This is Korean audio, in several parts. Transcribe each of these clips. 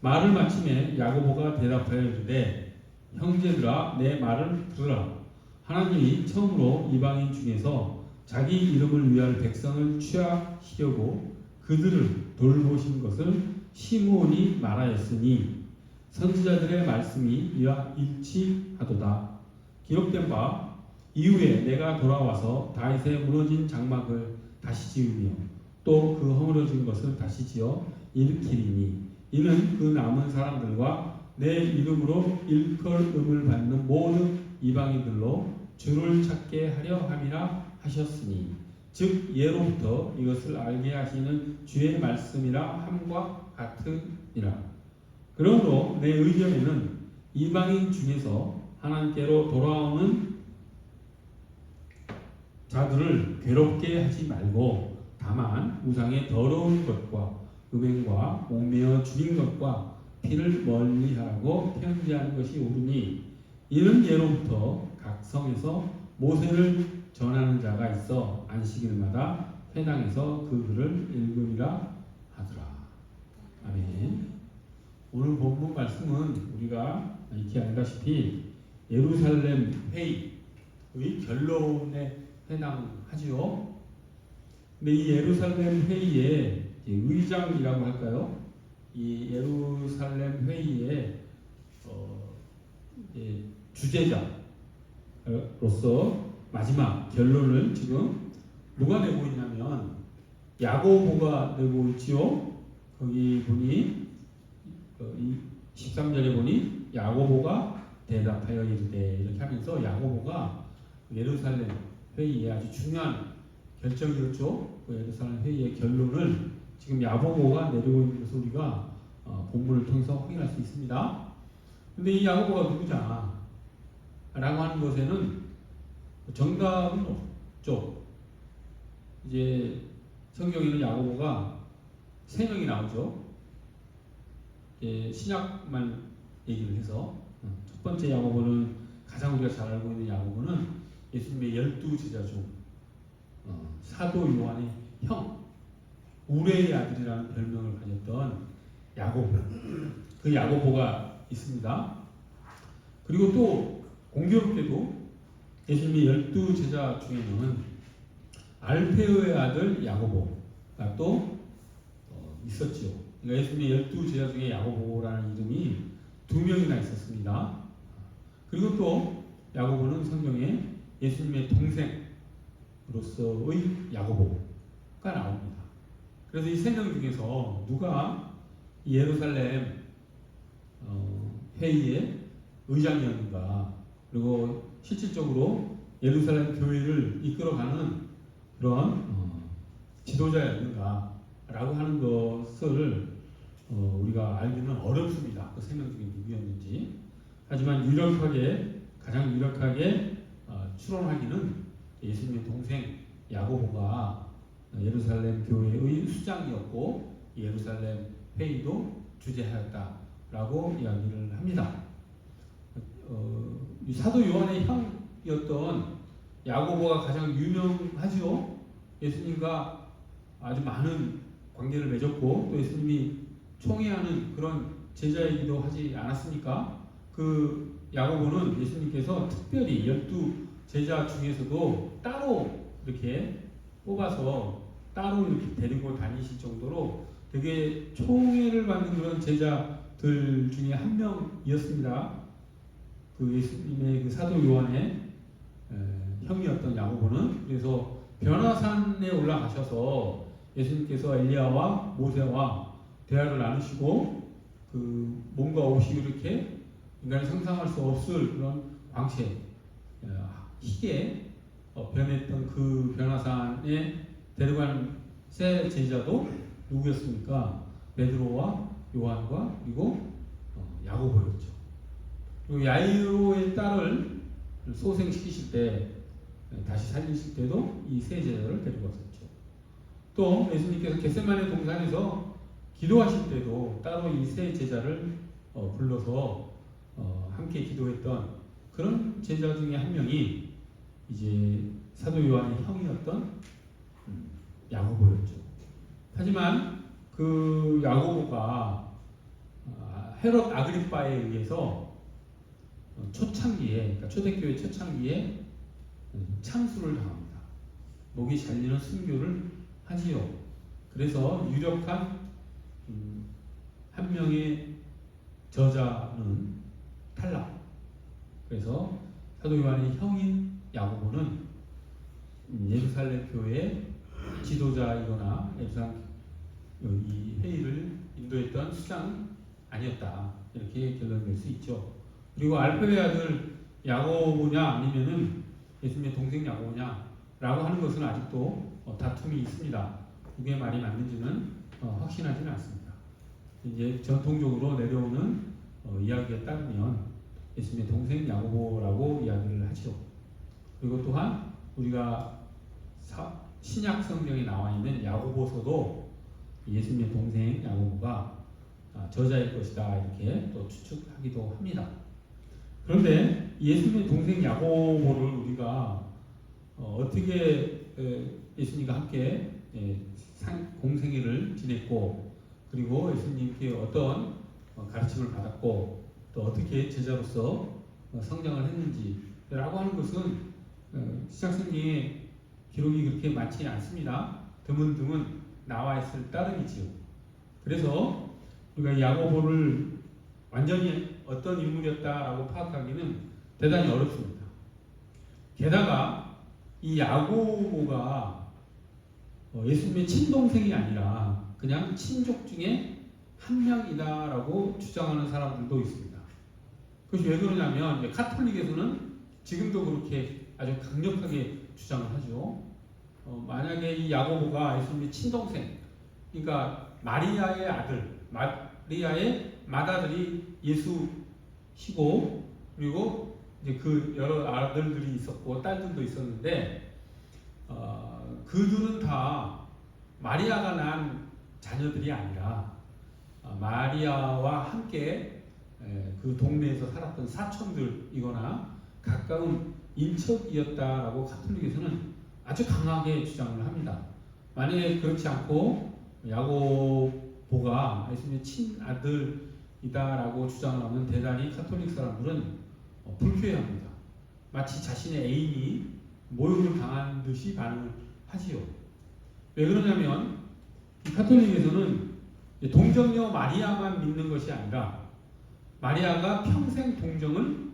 말을 마침에 야고보가 대답하여 이르되 형제들아 내 말을 들으라. 하나님이 처음으로 이방인 중에서 자기 이름을 위할 백성을 취하시려고 그들을 돌보신 것을 시므온이 말하였으니 선지자들의 말씀이 이와 일치하도다. 기록된 바 이후에 내가 돌아와서 다윗의 무너진 장막을 다시 지으며 또 그 허물어진 것을 다시 지어 일으키리니 이는 그 남은 사람들과 내 이름으로 일컬음을 받는 모든 이방인들로 주를 찾게 하려 함이라 하셨으니 즉 예로부터 이것을 알게 하시는 주의 말씀이라 함과 같으니라. 그러므로 내 의견에는 이방인 중에서 하나님께로 돌아오는 자들을 괴롭게 하지 말고 다만 우상의 더러운 것과 음행과 목매어 죽인 것과 피를 멀리하라고 편지하는 것이 옳으니 이는 예로부터 각 성에서 모세를 전하는 자가 있어 안식일마다 회당에서 그 글을 읽으리라 하더라. 아멘. 오늘 본문 말씀은 우리가 익히 알다시피 예루살렘 회의의 결론에 해당하지요. 근데 이 예루살렘 회의의 의장이라고 할까요? 이 예루살렘 회의의 주제자로서 마지막 결론을 지금 누가 내고 있냐면 야고보가 내고 있지요. 거기 보니 13절에 보니 야고보가 대답하여 이르되 이렇게 하면서 야고보가 예루살렘 회의의 아주 중요한 결정이었죠. 그 예루살렘 회의의 결론을 지금 야고보가 내리고 있는 것을 우리가 본문을 통해서 확인할 수 있습니다. 근데 이 야고보가 누구냐? 라고 하는 것에는 정답은 없죠. 이제 성경에는 야고보가 3명이 나오죠. 신약만 얘기를 해서 첫 번째 야고보는 가장 우리가 잘 알고 있는 야고보는 예수님의 12제자 중 사도 요한의 형 우레의 아들이라는 별명을 가졌던 야고보, 그 야고보가 있습니다. 그리고 또 공교롭게도 예수님의 12제자 중에는 알페오의 아들 야고보가 또 있었지요. 그러니까 예수님의 12제자 중에 야고보라는 이름이 2명이나 있었습니다. 그리고 또 야고보는 성경에 예수님의 동생으로서의 야고보가 나옵니다. 그래서 이 3명 중에서 누가 예루살렘 회의의 의장이었는가, 그리고 실질적으로 예루살렘 교회를 이끌어가는 그런 지도자였는가 라고 하는 것을 우리가 알기는 어렵습니다. 그 3명 중에 누구였는지. 하지만 가장 유력하게 추론하기는 예수님의 동생 야고보가 예루살렘 교회의 수장이었고 예루살렘 회의도 주재하였다라고 이야기를 합니다. 이 사도 요한의 형이었던 야고보가 가장 유명하죠. 예수님과 아주 많은 관계를 맺었고 또 예수님이 총애하는 그런 제자이기도 하지 않았습니까? 그 야고보는 예수님께서 특별히 12제자 중에서도 따로 이렇게 뽑아서 따로 이렇게 데리고 다니실 정도로 되게 총애를 받는 그런 제자들 중에 한 명이었습니다. 그 예수님의 그 사도 요한의 형이었던 야고보는. 그래서 변화산에 올라가셔서 예수님께서 엘리야와 모세와 대화를 나누시고 그 몸과 옷이 이렇게 인간이 상상할 수 없을 그런 광채, 희게 변했던 그 변화산에 데려간 세 제자도 누구였습니까? 베드로와 요한과 그리고 야고보였죠. 그리고 야이로의 딸을 소생시키실 때 다시 살리실 때도 이 세 제자를 데리고 왔었죠. 또 예수님께서 겟세마네 동산에서 기도하실 때도 따로 이 세 제자를 불러서 함께 기도했던 그런 제자 중에 한 명이 이제 사도 요한의 형이었던 야고보였죠. 하지만 그 야고보가 헤롯 아그리빠에 의해서 초창기에, 그러니까 초대교회 초창기에 참수를 당합니다. 목이 잘리는 순교를 하지요. 그래서 유력한 한 명의 저자는 탈락. 그래서 사도 요한의 형인 야고보는 예루살렘 교회 지도자이거나 예루살렘 이 회의를 인도했던 수장은 아니었다. 이렇게 결론낼 수 있죠. 그리고 알페의 아들 야고보냐 아니면은 예수님의 동생 야고보냐 라고 하는 것은 아직도 다툼이 있습니다. 그게 말이 맞는지는 확신하지는 않습니다. 이제 전통적으로 내려오는 이야기에 따르면 예수님의 동생 야고보라고 이야기를 하죠. 그리고 또한 우리가 신약 성경에 나와 있는 야고보서도 예수님의 동생 야고보가 저자일 것이다 이렇게 또 추측하기도 합니다. 그런데 예수님의 동생 야고보를 우리가 어떻게 예수님과 함께 공생애를 지냈고 그리고 예수님께 어떤 가르침을 받았고 또 어떻게 제자로서 성장을 했는지라고 하는 것은 신약성경에 기록이 그렇게 많지 않습니다. 드문드문 나와 있을 따름이지요. 그래서 우리가 야고보를 완전히 어떤 인물이었다라고 파악하기는 대단히 어렵습니다. 게다가 이 야고보가 예수님의 친동생이 아니라 그냥 친족 중에 한 명이다라고 주장하는 사람들도 있습니다. 그것이 왜 그러냐면 카톨릭에서는 지금도 그렇게 아주 강력하게 주장을 하죠. 만약에 이 야고보가 예수님의 친동생, 그러니까 마리아의 아들, 마리아의 맏아들이 예수시고 그리고 이제 그 여러 아들들이 있었고 딸들도 있었는데 그들은 다 마리아가 낳은 자녀들이 아니라 마리아와 함께 그 동네에서 살았던 사촌들이거나 가까운 인척이었다라고 카톨릭에서는 아주 강하게 주장을 합니다. 만약에 그렇지 않고 야고보가 예수님의 친아들이다라고 주장을 하면 대단히 카톨릭 사람들은 불쾌해합니다. 마치 자신의 애인이 모욕을 당한 듯이 반응을 하지요. 왜 그러냐면 이 카톨릭에서는 동정녀 마리아만 믿는 것이 아니라 마리아가 평생 동정을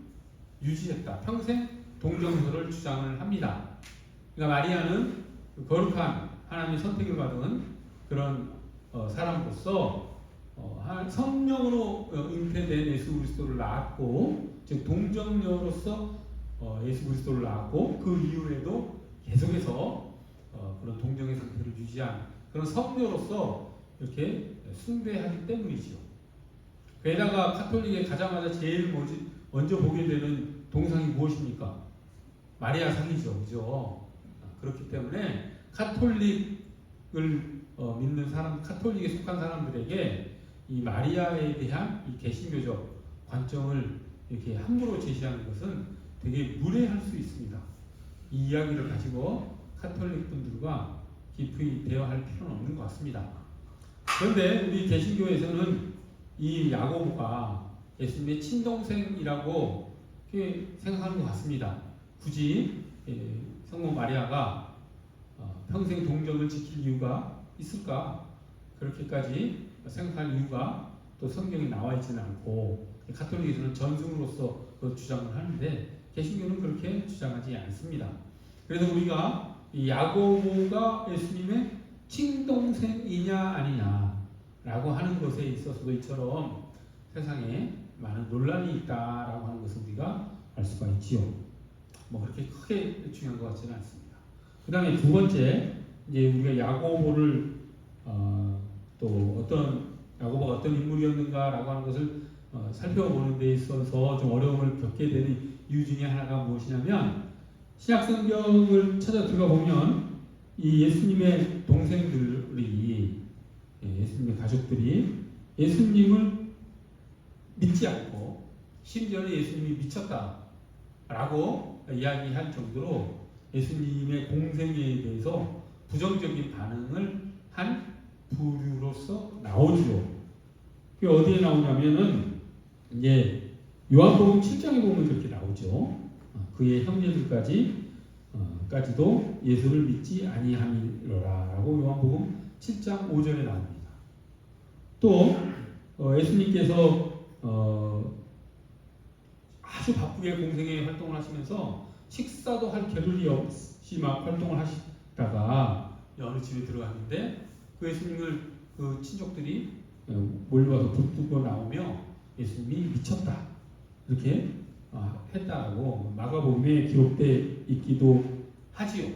유지했다. 평생 동정서를 주장을 합니다. 그러니까 마리아는 거룩한 하나님의 선택을 받은 그런 사람으로서 성령으로 잉태된 예수 그리스도를 낳았고 즉 동정녀로서 예수 그리스도를 낳았고 그 이후에도 계속해서 그런 동정의 상태를 유지한 그런 성녀로서 이렇게 숭배하기 때문이죠. 게다가 카톨릭에 가자마자 제일 먼저 보게 되는 동상이 무엇입니까? 마리아 상이죠. 그죠? 그렇기 때문에 카톨릭을 믿는 사람, 카톨릭에 속한 사람들에게 이 마리아에 대한 이 개신교적 관점을 이렇게 함부로 제시하는 것은 되게 무례할 수 있습니다. 이 이야기를 가지고 카톨릭 분들과 깊이 대화할 필요는 없는 것 같습니다. 그런데 우리 개신교에서는 이 야고보가 예수님의 친동생이라고 생각하는 것 같습니다. 굳이 성모 마리아가 평생 동정을 지킬 이유가 있을까? 그렇게까지 생각할 이유가 또 성경에 나와 있지는 않고 카톨릭에서는 전승으로서 그 주장을 하는데 개신교는 그렇게 주장하지 않습니다. 그래서 우리가 이 야고보가 예수님의 친동생이냐 아니냐라고 하는 것에 있어서도 이처럼 세상에 많은 논란이 있다라고 하는 것을 우리가 알 수가 있지요. 뭐 그렇게 크게 중요한 것 같지는 않습니다. 그 다음에 두 번째, 이제 우리가 야고보를 또 야고보가 어떤 인물이었는가라고 하는 것을 살펴보는 데 있어서 좀 어려움을 겪게 되는 이유 중에 하나가 무엇이냐면 신약성경을 찾아 들어가 보면 이 예수님의 동생들이 예수님의 가족들이 예수님을 믿지 않고 심지어는 예수님이 미쳤다라고 이야기할 정도로 예수님의 공생애에 대해서 부정적인 반응을 한 부류로서 나오죠. 그게 어디에 나오냐면은 이제 요한복음 7장에 보면 그렇게 나오죠. 그의 형제들까지도 예수를 믿지 아니함이로라라고 요한복음 7장 5절에 나옵니다. 또 예수님께서 아주 바쁘게 공생의 활동을 하시면서 식사도 할 겨를이 없이 막 활동을 하시다가 어느 집에 들어갔는데 그 예수님을 그 친족들이 몰려와서 붙들고 나오며 예수님이 미쳤다 이렇게 했다고 마가복음에 기록되어 있기도 하지요.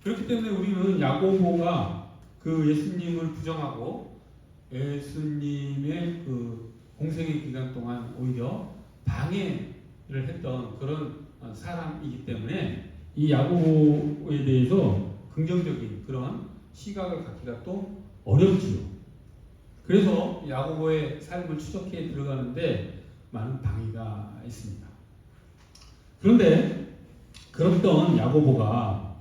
그렇기 때문에 우리는 야고보가 그 예수님을 부정하고 예수님의 그 공생의 기간 동안 오히려 방해를 했던 그런 사람이기 때문에 이 야고보에 대해서 긍정적인 그런 시각을 갖기가 또 어렵지요. 그래서 야고보의 삶을 추적해 들어가는데 많은 방해가 있습니다. 그런데 그랬던 야고보가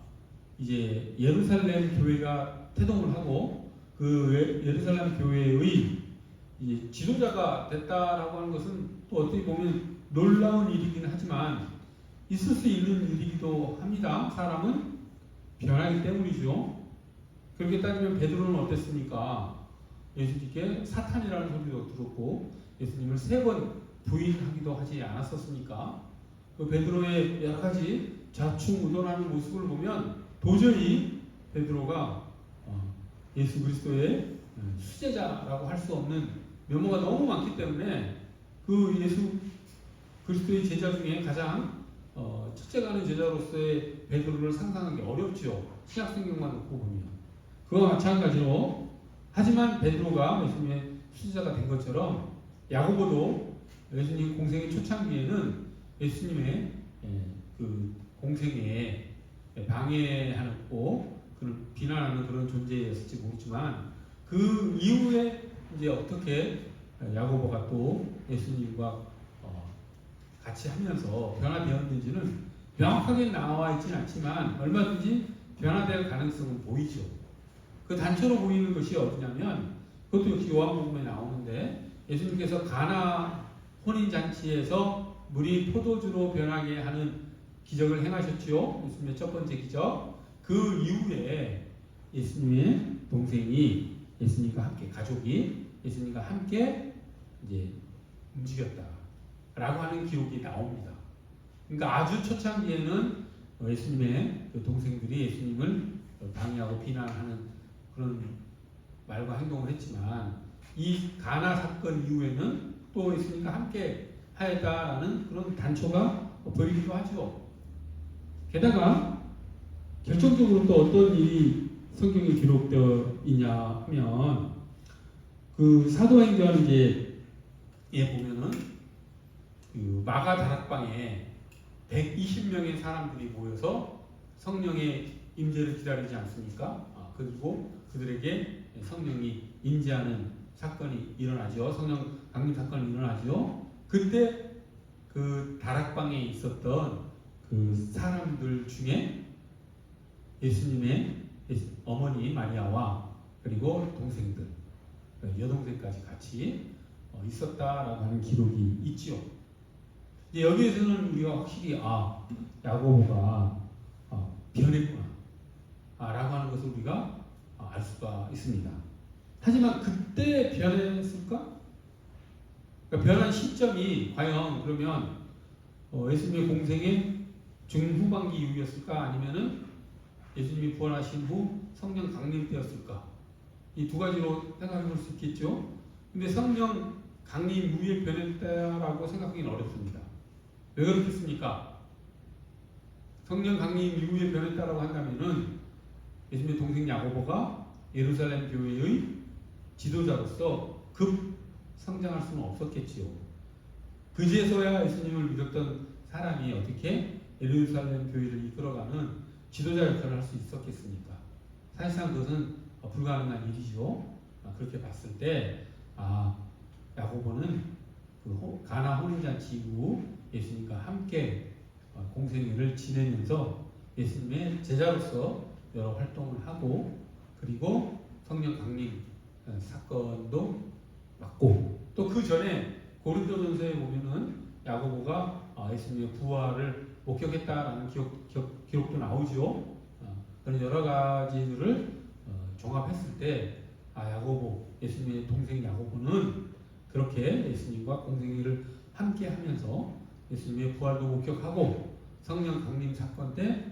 이제 예루살렘 교회가 태동을 하고 그 예루살렘 교회의 이제 지도자가 됐다라고 하는 것은 또 어떻게 보면 놀라운 일이긴 하지만 있을 수 있는 일이기도 합니다. 사람은 변하기 때문이죠. 그렇게 따지면 베드로는 어땠습니까? 예수님께 사탄이라는 소리도 들었고 예수님을 3번 부인하기도 하지 않았었습니까? 그 베드로의 여러 가지 좌충우돌하는 모습을 보면 도저히 베드로가 예수 그리스도의 수제자라고 할 수 없는 면모가 너무 많기 때문에 그 예수 그리스도의 제자 중에 가장 첫째가 하는 제자로서의 베드로를 상상하기 어렵죠. 신약성경만 놓고 보면 그와 마찬가지로 하지만 베드로가 예수님의 수제자가 된 것처럼 야고보도 예수님 공생의 초창기에는 예수님의 그 공생에 방해하고 그를 비난하는 그런 존재였을지 모르지만 그 이후에 이제 어떻게 야고보가 또 예수님과 같이 하면서 변화되었는지는 명확하게 나와 있지는 않지만 얼마든지 변화될 가능성은 보이죠. 그 단초로 보이는 것이 어디냐면 그것도 역시 요한복음에 나오는데 예수님께서 가나 혼인잔치에서 물이 포도주로 변하게 하는 기적을 행하셨지요. 예수님의 첫 번째 기적. 그 이후에 예수님의 동생이 예수님과 함께 가족이 예수님과 함께 이제 움직였다라고 하는 기록이 나옵니다. 그러니까 아주 초창기에는 예수님의 그 동생들이 예수님을 방해하고 비난하는 그런 말과 행동을 했지만 이 가나 사건 이후에는 또 예수님과 함께 하였다라는 그런 단초가 보이기도 하죠. 게다가 결정적으로 또 어떤 일이 성경에 기록되어 있냐 하면 그 사도행전 이제 보면은 그 마가 다락방에 120명의 사람들이 모여서 성령의 임재를 기다리지 않습니까? 그리고 그들에게 성령이 임재하는 사건이 일어나죠. 성령 강림 사건이 일어나죠. 그때 그 다락방에 있었던 그 사람들 중에 예수님의 어머니 마리아와 그리고 동생들, 여동생까지 같이 있었다라고 하는 기록이 있지요. 여기에서는 우리가 확실히 야고보가 변했구나 라고 하는 것을 우리가 알 수가 있습니다. 하지만 그때 변했을까? 그러니까 변한 시점이 과연 그러면 예수님의 공생의 중후반기 이후였을까? 아니면은 예수님이 부활하신 후 성령 강림 때였을까? 이 두 가지로 생각해 볼 수 있겠죠. 근데 성령 강림 이후에 변했다라고 생각하기는 어렵습니다. 왜 그렇겠습니까? 성령 강림 이후에 변했다라고 한다면은 예수님의 동생 야고보가 예루살렘 교회의 지도자로서 급 성장할 수는 없었겠지요. 그제서야 예수님을 믿었던 사람이 어떻게 예루살렘 교회를 이끌어가는 지도자 역할을 할 수 있었겠습니까? 사실상 그것은 불가능한 일이죠. 그렇게 봤을 때 야고보는 그 가나 혼인잔치 이후 예수님과 함께 공생애를 지내면서 예수님의 제자로서 여러 활동을 하고 그리고 성령 강림 사건도 맡고 또 그 전에 고린도전서에 보면은 야고보가 예수님의 부활을 목격했다라는 기록도 나오죠. 그런 여러 가지들을 종합했을 때 야고보, 예수님의 동생 야고보는 그렇게 예수님과 공생애를 함께 하면서 예수님의 부활도 목격하고 성령 강림 사건 때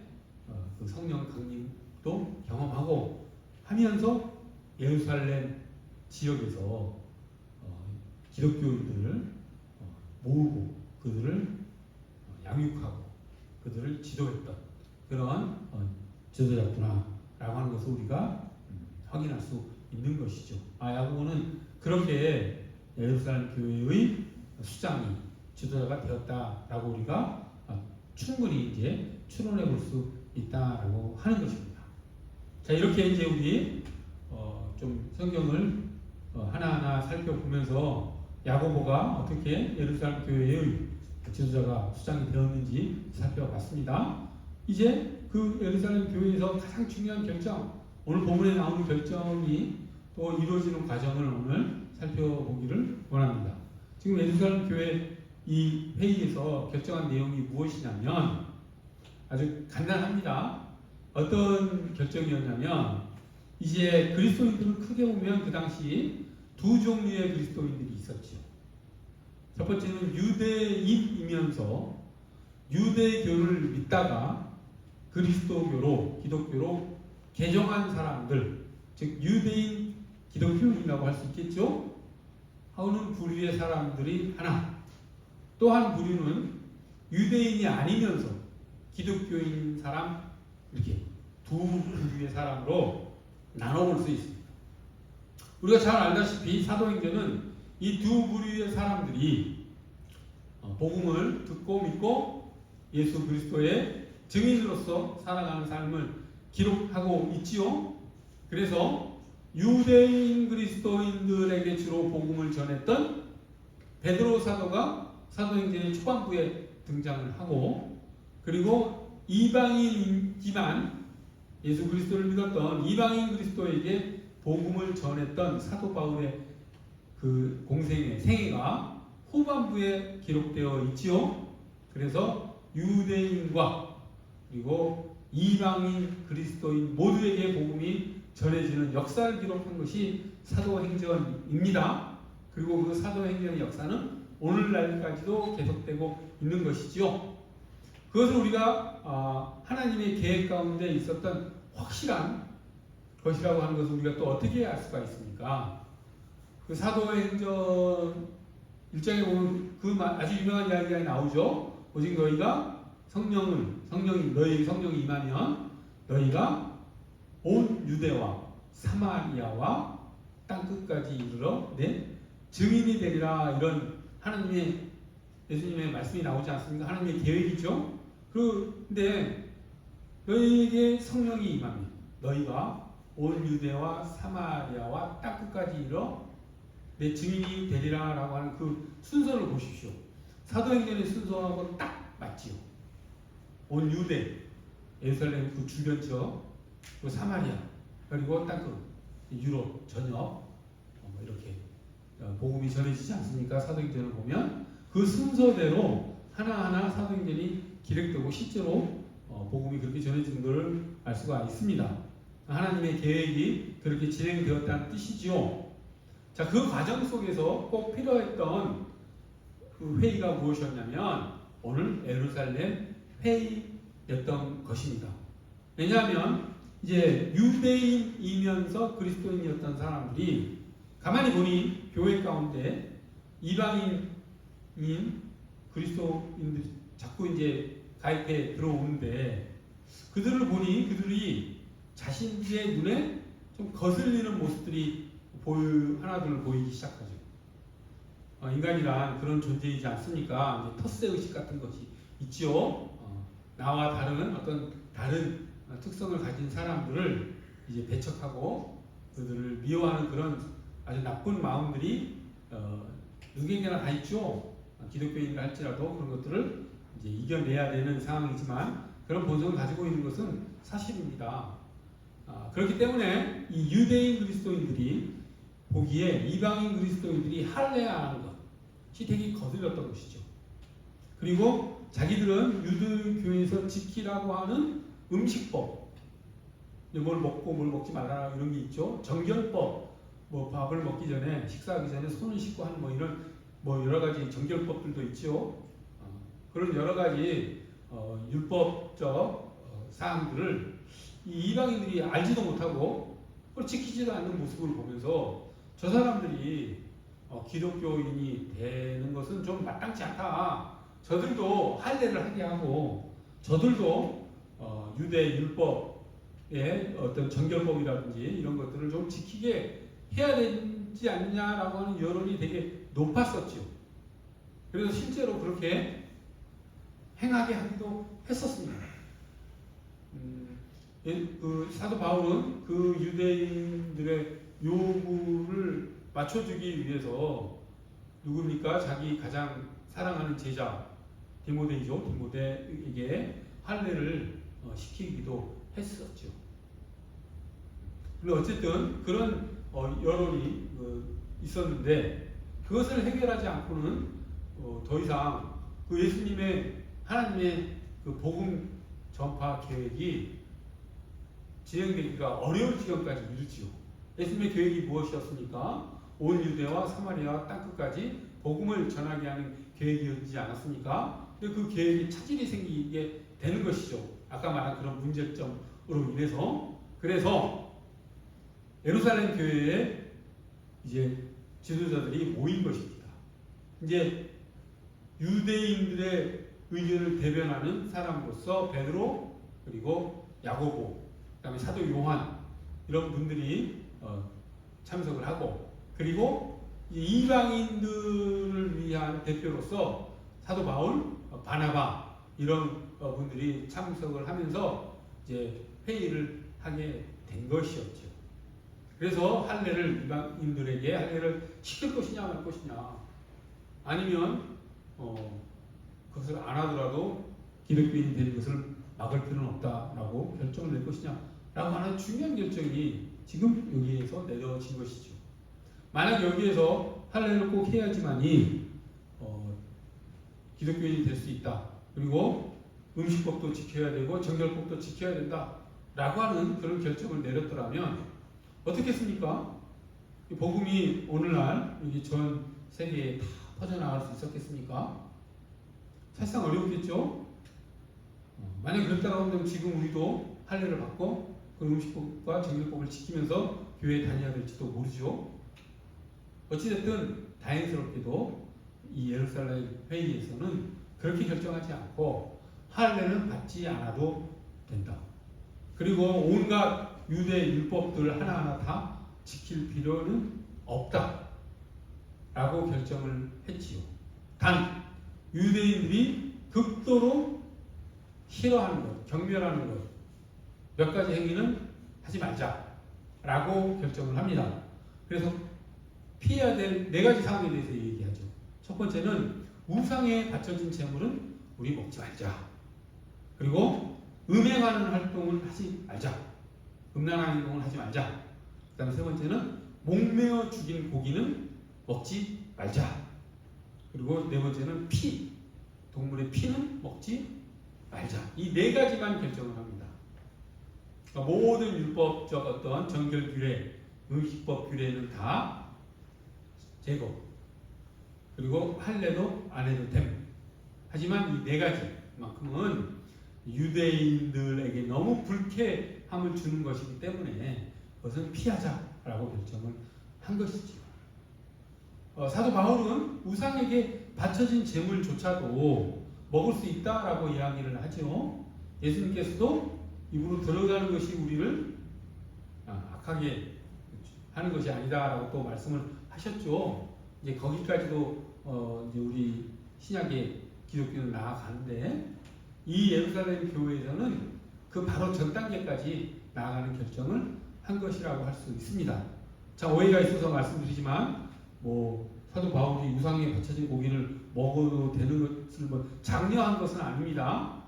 그 성령 강림도 경험하고 하면서 예루살렘 지역에서 기독교인들을 모으고 그들을 양육하고 그들을 지도했던 그러한 지도자구나 라고 하는 것을 우리가 확인할 수 있는 것이죠. 야고보는 그렇게 예루살렘 교회의 수장이 지도자가 되었다라고 우리가 충분히 이제 추론해 볼 수 있다라고 하는 것입니다. 자, 이렇게 이제 우리 좀 성경을 하나하나 살펴보면서 야고보가 어떻게 예루살렘 교회의 지도자가 수장이 되었는지 살펴봤습니다. 이제 그 예루살렘 교회에서 가장 중요한 결정, 오늘 본문에 나오는 결정이 또 이루어지는 과정을 오늘 살펴보기를 원합니다. 지금 예루살렘 교회 이 회의에서 결정한 내용이 무엇이냐면 아주 간단합니다. 어떤 결정이었냐면 이제 그리스도인들은 크게 보면 그 당시 두 종류의 그리스도인들이 있었죠. 첫 번째는 유대인이면서 유대교를 믿다가 그리스도교로 기독교로 개종한 사람들, 즉 유대인 기독교인이라고 할 수 있겠죠. 하는 부류의 사람들이 하나, 또 한 부류는 유대인이 아니면서 기독교인 사람, 이렇게 두 부류의 사람으로 나눠볼 수 있습니다. 우리가 잘 알다시피 사도행전은 이 두 부류의 사람들이 복음을 듣고 믿고 예수 그리스도의 증인으로서 살아가는 삶을 기록하고 있지요. 그래서 유대인 그리스도인들에게 주로 복음을 전했던 베드로 사도가 사도행전의 초반부에 등장을 하고, 그리고 이방인이지만 예수 그리스도를 믿었던 이방인 그리스도에게 복음을 전했던 사도 바울의 그 공생의 생애가 후반부에 기록되어 있지요. 그래서 유대인과 그리고 이방인 그리스도인 모두에게 복음이 전해지는 역사를 기록한 것이 사도행전입니다. 그리고 그 사도행전의 역사는 오늘날까지도 계속되고 있는 것이지요. 그것을 우리가 하나님의 계획 가운데 있었던 확실한 것이라고 하는 것을 우리가 또 어떻게 알 수가 있습니까? 그 사도행전 1장에 보면 그 아주 유명한 이야기가 나오죠. 오직 너희가 너희에게 성령이 임하면 너희가 온 유대와 사마리아와 땅끝까지 이르러 내 증인이 되리라. 이런 하나님의 예수님의 말씀이 나오지 않습니까? 하나님의 계획이죠. 그런데 너희에게 성령이 임하면 너희가 온 유대와 사마리아와 땅끝까지 이르러 내 증인이 되리라 라고 하는 그 순서를 보십시오. 사도행전의 순서하고 딱 맞지요. 온 유대, 예루살렘 그 주변처, 그 사마리아, 그리고 땅끝, 유럽 전역 이렇게 복음이 전해지지 않습니까? 사도행전을 보면 그 순서대로 하나하나 사도행전이 기록되고 실제로 복음이 그렇게 전해지는 것을 알 수가 있습니다. 하나님의 계획이 그렇게 진행되었다는 뜻이지요. 자, 그 과정 속에서 꼭 필요했던 그 회의가 무엇이었냐면 오늘 예루살렘 회의였던 것입니다. 왜냐하면 이제 유대인이면서 그리스도인이었던 사람들이 가만히 보니 교회 가운데 이방인인 그리스도인들이 자꾸 이제 가입해 들어오는데 그들을 보니 그들이 자신들의 눈에 좀 거슬리는 모습들이 하나둘 보이기 시작하죠. 인간이란 그런 존재이지 않습니까? 텃세의식 같은 것이 있죠. 나와 다른 어떤 다른 특성을 가진 사람들을 이제 배척하고 그들을 미워하는 그런 아주 나쁜 마음들이 누구에게나 다 있죠. 기독교인이라 할지라도 그런 것들을 이제 이겨내야 되는 상황이지만 그런 본성을 가지고 있는 것은 사실입니다. 그렇기 때문에 이 유대인 그리스도인들이 보기에 이방인 그리스도인들이 할례하는 것, 시택이 거슬렸던 것이죠. 그리고 자기들은 유대교에서 지키라고 하는 음식법, 뭘 먹고 뭘 먹지 말라 이런 게 있죠. 정결법, 뭐 밥을 먹기 전에 식사하기 전에 손을 씻고 하는 뭐 이런 뭐 여러 가지 정결법들도 있죠. 그런 여러 가지 율법적 사항들을 이 이방인들이 알지도 못하고 그걸 지키지도 않는 모습을 보면서 저 사람들이 기독교인이 되는 것은 좀 마땅치 않다. 저들도 할례를 하게 하고 저들도 유대 율법의 어떤 정결법이라든지 이런 것들을 좀 지키게 해야 되지 않느냐라고 하는 여론이 되게 높았었죠. 그래서 실제로 그렇게 행하게 하기도 했었습니다. 그 사도 바울은 그 유대인들의 요구를 맞춰주기 위해서 누굽니까? 자기 가장 사랑하는 제자 디모데이죠. 디모데에게 할례를 시키기도 했었죠. 근데 어쨌든 그런 여론이 있었는데 그것을 해결하지 않고는 더 이상 그 예수님의 하나님의 그 복음 전파 계획이 진행되기가 어려울 지경까지 이르지요. 예수님의 계획이 무엇이었습니까? 온 유대와 사마리아 땅끝까지 복음을 전하게 하는 계획이었지 않았습니까? 근데 그 계획이 차질이 생기게 되는 것이죠. 아까 말한 그런 문제점으로 인해서. 그래서 예루살렘 교회에 이제 지도자들이 모인 것입니다. 이제 유대인들의 의견을 대변하는 사람으로서 베드로 그리고 야고보 그다음에 사도 요한 이런 분들이 참석을 하고 그리고 이방인들을 위한 대표로서 사도 바울, 바나바 이런 분들이 참석을 하면서 이제 회의를 하게 된 것이었죠. 그래서 할례를 이방인들에게 할례를 시킬 것이냐 말 것이냐 아니면 그것을 안 하더라도 기독교인이 되는 것을 막을 필요는 없다라고 결정을 낼 것이냐라고 하는 중요한 결정이 지금 여기에서 내려진 것이죠. 만약 여기에서 할례를 꼭 해야지만이 기독교인이 될 수 있다. 그리고 음식법도 지켜야 되고 정결법도 지켜야 된다라고 하는 그런 결정을 내렸더라면 어떻겠습니까? 복음이 오늘날 여기 전 세계에 다 퍼져나갈 수 있었겠습니까? 사실상 어려웠겠죠? 만약 그랬다고 하면 지금 우리도 할례를 받고 그 음식법과 정결법을 지키면서 교회에 다녀야 될지도 모르죠. 어찌됐든 다행스럽게도 이 예루살렘 회의에서는 그렇게 결정하지 않고 할례는 받지 않아도 된다. 그리고 온갖 유대 율법들 하나하나 다 지킬 필요는 없다. 라고 결정을 했지요. 단 유대인들이 극도로 싫어하는 것, 경멸하는 것, 몇 가지 행위는 하지 말자라고 결정을 합니다. 그래서 피해야 될 네 가지 사항에 대해서 얘기하죠. 첫 번째는 우상에 바쳐진 재물은 우리 먹지 말자. 그리고 음행하는 활동을 하지 말자. 음란한 행동을 하지 말자. 그 다음에 세 번째는 목매어 죽인 고기는 먹지 말자. 그리고 네 번째는 동물의 피는 먹지 말자. 이 네 가지만 결정을 합니다. 그러니까 모든 율법적 어떤 정결 규례, 음식법 규례는 다 제거. 그리고 할례도 안 해도 됨. 하지만 이 네 가지만큼은 유대인들에게 너무 불쾌함을 주는 것이기 때문에 그것은 피하자라고 결정을 한 것이죠. 사도 바울은 우상에게 바쳐진 재물조차도 먹을 수 있다라고 이야기를 하죠. 예수님께서도 입으로 들어가는 것이 우리를 악하게 하는 것이 아니다라고 또 말씀을 하셨죠. 이제 거기까지도 이제 우리 신약의 기독교는 나아가는데 이 예루살렘 교회에서는 그 바로 전 단계까지 나아가는 결정을 한 것이라고 할 수 있습니다. 자, 오해가 있어서 말씀드리지만 사도 바울이 우상에 바쳐진 고기를 먹어도 되는 것을 장려한 것은 아닙니다.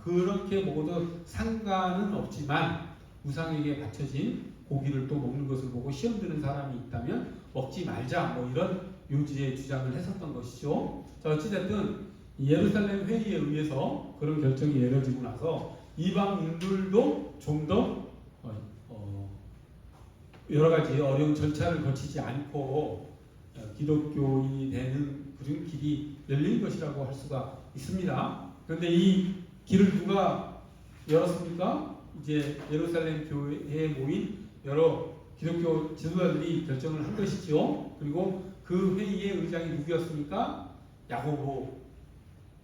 그렇게 먹어도 상관은 없지만 우상에게 바쳐진 고기를 또 먹는 것을 보고 시험 드는 사람이 있다면 먹지 말자 이런 묘지에 주장을 했었던 것이죠. 자, 어찌됐든 예루살렘 회의에 의해서 그런 결정이 내려지고 나서 이방인들도 좀 더 여러 가지 어려운 절차를 거치지 않고 기독교인이 되는 그런 길이 열린 것이라고 할 수가 있습니다. 그런데 이 길을 누가 열었습니까? 이제 예루살렘 교회에 모인 여러 기독교 지도자들이 결정을 한 것이죠. 그리고 그 회의의 의장이 누구였습니까? 야고보,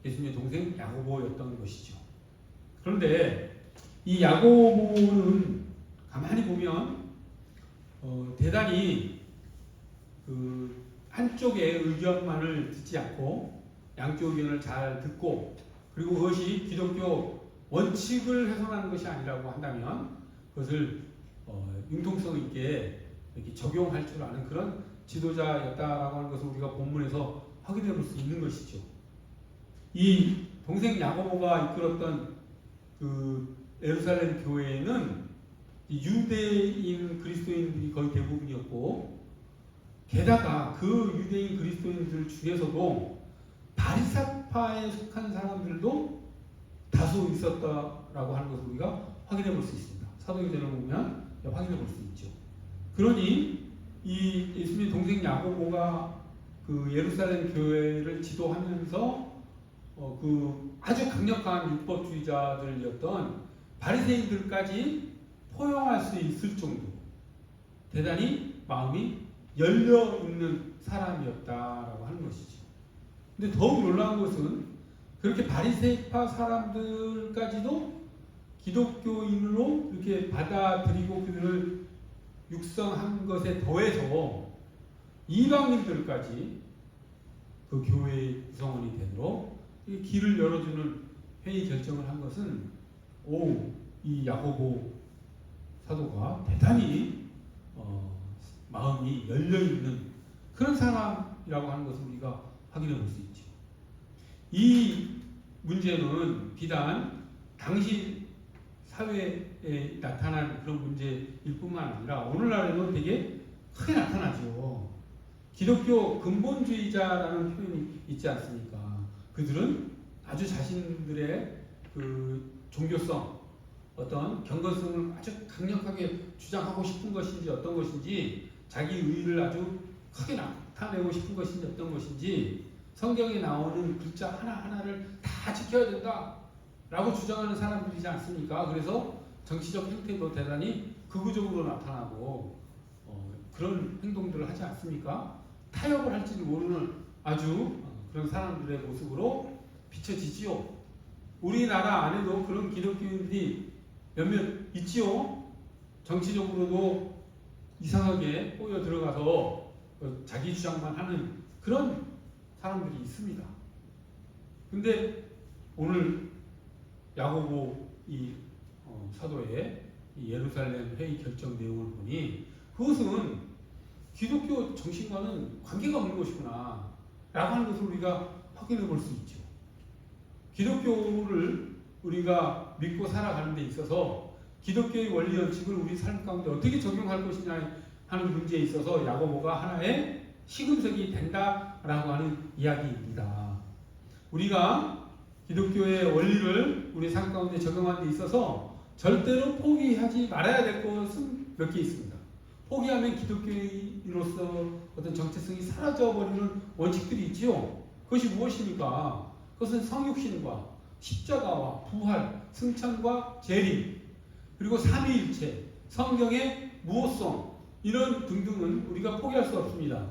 예수님의 동생 야고보였던 것이죠. 그런데 이 야고보는 가만히 보면 대단히 그 한쪽의 의견만을 듣지 않고 양쪽 의견을 잘 듣고, 그리고 그것이 기독교 원칙을 훼손하는 것이 아니라고 한다면 그것을 융통성 있게 이렇게 적용할 줄 아는 그런 지도자였다라고 하는 것을 우리가 본문에서 확인해 볼 수 있는 것이죠. 이 동생 야고보가 이끌었던 그 예루살렘 교회에는 유대인 그리스도인들이 거의 대부분이었고, 게다가 그 유대인 그리스도인들 중에서도 바리사파에 속한 사람들도 다수 있었다라고 하는 것을 우리가 확인해 볼 수 있습니다. 사도행전을 보면 확인해 볼 수 있죠. 그러니 이 예수님의 동생 야고보가 그 예루살렘 교회를 지도하면서 그 아주 강력한 율법주의자들이었던 바리새인들까지 포용할 수 있을 정도 대단히 마음이 열려 있는 사람이었다라고 하는 것이죠. 근데 더욱 놀라운 것은 그렇게 바리새파 사람들까지도 기독교인으로 이렇게 받아들이고 그들을 육성한 것에 더해서 이방인들까지 그 교회의 구성원이 되도록 길을 열어주는 회의 결정을 한 것은 이 야고보 사도가 대단히 마음이 열려있는 그런 사람이라고 하는 것을 우리가 확인해 볼 수 있죠. 이 문제는 비단 당시 사회에 나타난 그런 문제일 뿐만 아니라 오늘날에도 되게 크게 나타나죠. 기독교 근본주의자라는 표현이 있지 않습니까? 그들은 아주 자신들의 그 종교성, 어떤 경건성을 아주 강력하게 주장하고 싶은 것인지 어떤 것인지, 자기 의의를 아주 크게 나타내고 싶은 것인지 어떤 것인지, 성경에 나오는 글자 하나하나를 다 지켜야 된다 라고 주장하는 사람들이지 않습니까? 그래서 정치적 행태도 대단히 극우적으로 나타나고 그런 행동들을 하지 않습니까? 타협을 할지도 모르는 아주 그런 사람들의 모습으로 비춰지지요. 우리나라 안에도 그런 기독교인들이 몇몇 있지요. 정치적으로도 이상하게 꼬여 들어가서 자기 주장만 하는 그런 사람들이 있습니다. 근데 오늘 야고보 이 사도의 이 예루살렘 회의 결정 내용을 보니 그것은 기독교 정신과는 관계가 없는 것이구나 라고 하는 것을 우리가 확인해 볼 수 있죠. 기독교를 우리가 믿고 살아가는 데 있어서 기독교의 원리 원칙을 우리 삶 가운데 어떻게 적용할 것이냐 하는 문제에 있어서 야고보가 하나의 시금석이 된다라고 하는 이야기입니다. 우리가 기독교의 원리를 우리 삶 가운데 적용하는 데 있어서 절대로 포기하지 말아야 될 것은 몇 개 있습니다. 포기하면 기독교인으로서 어떤 정체성이 사라져버리는 원칙들이 있지요. 그것이 무엇입니까? 그것은 성육신과 십자가와 부활, 승천과 재림, 그리고 삼위일체, 성경의 무호성, 이런 등등은 우리가 포기할 수 없습니다.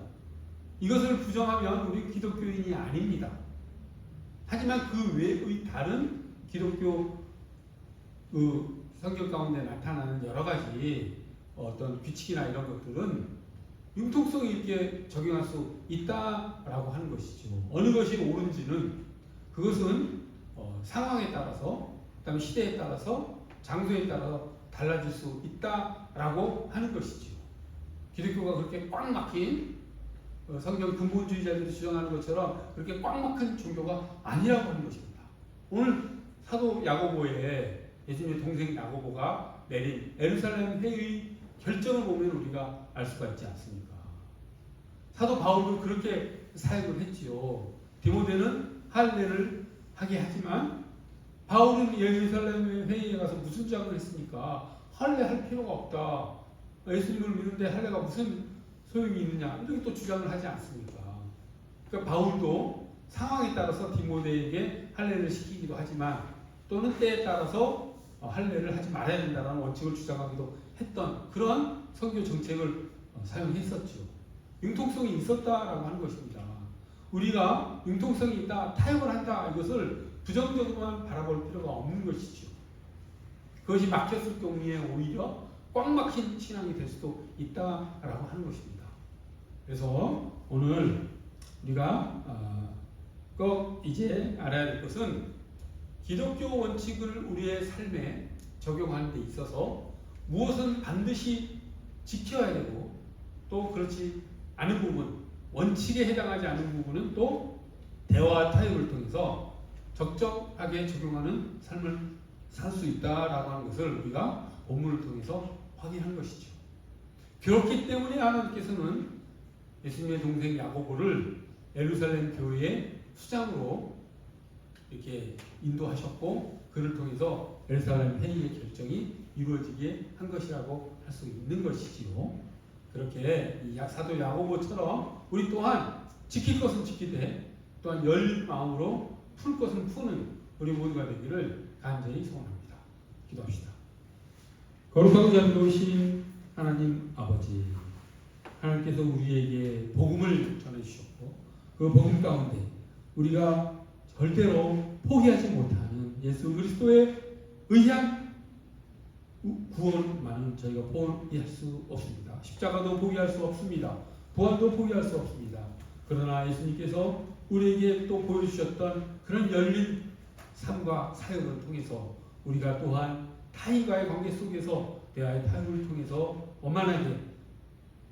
이것을 부정하면 우리 기독교인이 아닙니다. 하지만 그 외의 다른 기독교 성경 가운데 나타나는 여러 가지 어떤 규칙이나 이런 것들은 융통성 있게 적용할 수 있다라고 하는 것이죠. 어느 것이 옳은지는 그것은 상황에 따라서, 그다음에 시대에 따라서, 장소에 따라서 달라질 수 있다라고 하는 것이죠. 기독교가 그렇게 꽉 막힌 성경 근본주의자들이 주장하는 것처럼 그렇게 꽉 막힌 종교가 아니라고 하는 것입니다. 오늘 사도 야고보의 예수님의 동생 야고보가 내린 예루살렘 회의 결정을 보면 우리가 알 수가 있지 않습니까? 사도 바울도 그렇게 사역을 했지요. 디모데는 할례를 하게 하지만 바울은 예루살렘 회의에 가서 무슨 주장을 했습니까? 할례할 필요가 없다. 예수님을 믿는데 할례가 무슨 소용이 있느냐? 이렇게 또 주장을 하지 않습니까? 그러니까 바울도 상황에 따라서 디모데에게 할례를 시키기도 하지만 또는 때에 따라서 할례를 하지 말아야 된다는 원칙을 주장하기도 했던 그런 선교 정책을 사용했었죠. 융통성이 있었다라고 하는 것입니다. 우리가 융통성이 있다, 타협을 한다 이것을 부정적으로만 바라볼 필요가 없는 것이죠. 그것이 막혔을 경우에 오히려 꽉 막힌 신앙이 될 수도 있다라고 하는 것입니다. 그래서 오늘 우리가 꼭 이제 알아야 될 것은 기독교 원칙을 우리의 삶에 적용하는 데 있어서 무엇은 반드시 지켜야 되고 또 그렇지 않은 부분, 원칙에 해당하지 않은 부분은 또 대화와 타협을 통해서 적절하게 적용하는 삶을 살 수 있다라고 하는 것을 우리가 본문을 통해서 확인한 것이죠. 그렇기 때문에 하나님께서는 예수님의 동생 야고보를 예루살렘 교회의 수장으로 이렇게 인도하셨고 그를 통해서 예루살렘 회의의 결정이 이루어지게 한 것이라고 할 수 있는 것이지요. 그렇게 이 사도 야고보처럼 우리 또한 지킬 것은 지키되 또한 열린 마음으로 풀 것은 푸는 우리 모두가 되기를 간절히 소원합니다. 기도합시다. 거룩하고 자비로우신 하나님 아버지, 하나님께서 우리에게 복음을 전해주셨고 그 복음 가운데 우리가 절대로 포기하지 못하는 예수 그리스도의 의한 구원만은 저희가 포기할 수 없습니다. 십자가도 포기할 수 없습니다. 부활도 포기할 수 없습니다. 그러나 예수님께서 우리에게 또 보여주셨던 그런 열린 삶과 사역을 통해서 우리가 또한 타인과의 관계 속에서 대화의 타협을 통해서 원만하게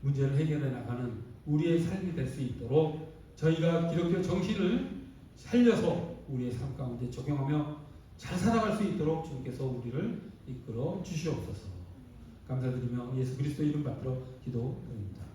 문제를 해결해 나가는 우리의 삶이 될 수 있도록 저희가 기독교 정신을 살려서 우리의 삶 가운데 적용하며 잘 살아갈 수 있도록 주님께서 우리를 이끌어 주시옵소서. 감사드리며 예수 그리스도 이름 받들어 기도드립니다.